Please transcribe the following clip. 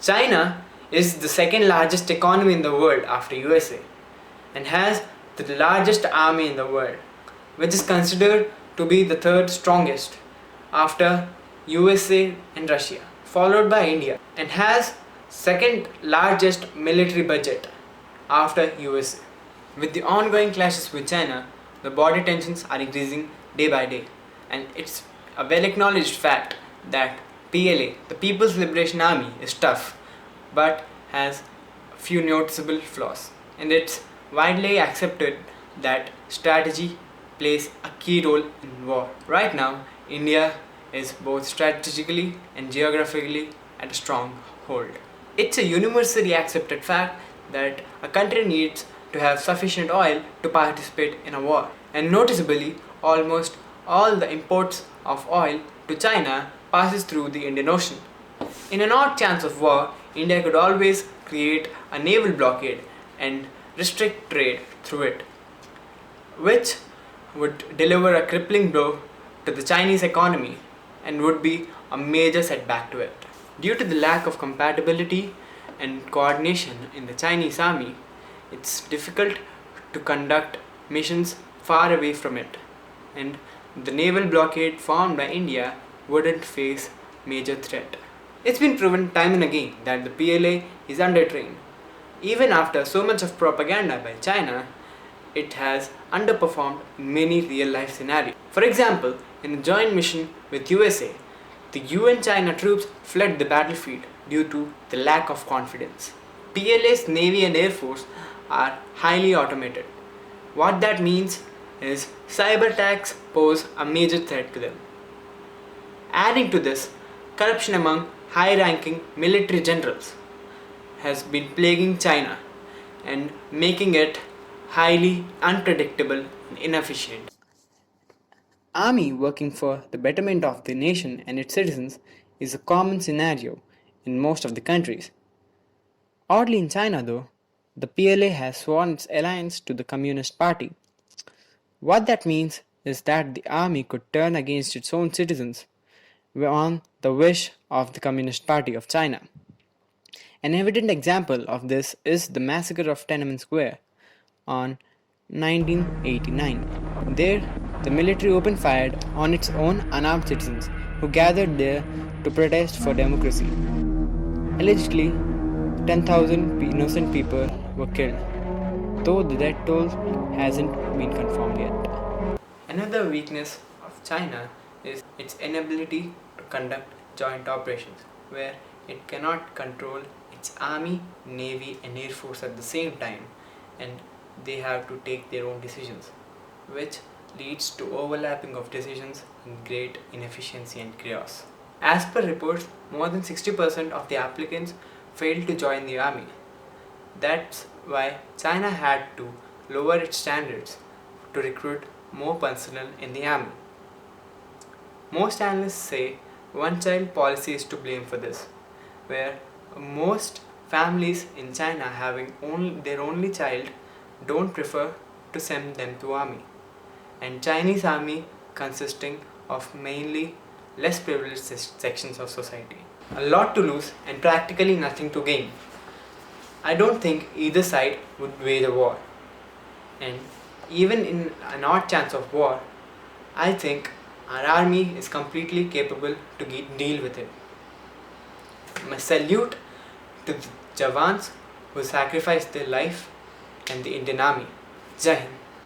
China is the second largest economy in the world after USA and has the largest army in the world, which is considered to be the third strongest after USA and Russia, followed by India, and has second largest military budget after USA. With the ongoing clashes with China, the border tensions are increasing day by day, and it's a well acknowledged fact that PLA, the People's Liberation Army, is tough but has few noticeable flaws, and it's widely accepted that strategy plays a key role in war. Right now, India is both strategically and geographically at a strong hold. It's a universally accepted fact that a country needs to have sufficient oil to participate in a war. And noticeably, almost all the imports of oil to China passes through the Indian Ocean. In an odd chance of war, India could always create a naval blockade and restrict trade through it, which would deliver a crippling blow to the Chinese economy and would be a major setback to it. Due to the lack of compatibility and coordination in the Chinese army, it's difficult to conduct missions far away from it, and the naval blockade formed by India wouldn't face major threat. It's been proven time and again that the PLA is undertrained. Even after so much of propaganda by China, it has underperformed in many real-life scenarios. For example, in a joint mission with USA, the UN China troops fled the battlefield due to the lack of confidence. PLA's Navy and Air Force are highly automated. What that means is cyber attacks pose a major threat to them. Adding to this, corruption among high-ranking military generals has been plaguing China and making it highly unpredictable and inefficient. Army working for the betterment of the nation and its citizens is a common scenario in most of the countries. Oddly, in China though, the PLA has sworn its alliance to the Communist Party. What that means is that the army could turn against its own citizens on the wish of the Communist Party of China. An evident example of this is the massacre of Tiananmen Square on 1989. There, the military opened fire on its own unarmed citizens who gathered there to protest for democracy. Allegedly, 10,000 innocent people were killed, though the death toll hasn't been confirmed yet. Another weakness of China is its inability to conduct joint operations, where it cannot control its army, navy, and air force at the same time, and they have to take their own decisions, which leads to overlapping of decisions and great inefficiency and chaos. As per reports, more than 60% of the applicants failed to join the army. That's why China had to lower its standards to recruit more personnel in the army. Most analysts say one-child policy is to blame for this, where most families in China having their only child don't prefer to send them to army, and Chinese army consisting of mainly less privileged sections of society. A lot to lose and practically nothing to gain. I don't think either side would wage a war, and even in an odd chance of war, I think our army is completely capable to deal with it. My salute to the Jawans who sacrificed their life and the Indian Army. Jai Hind.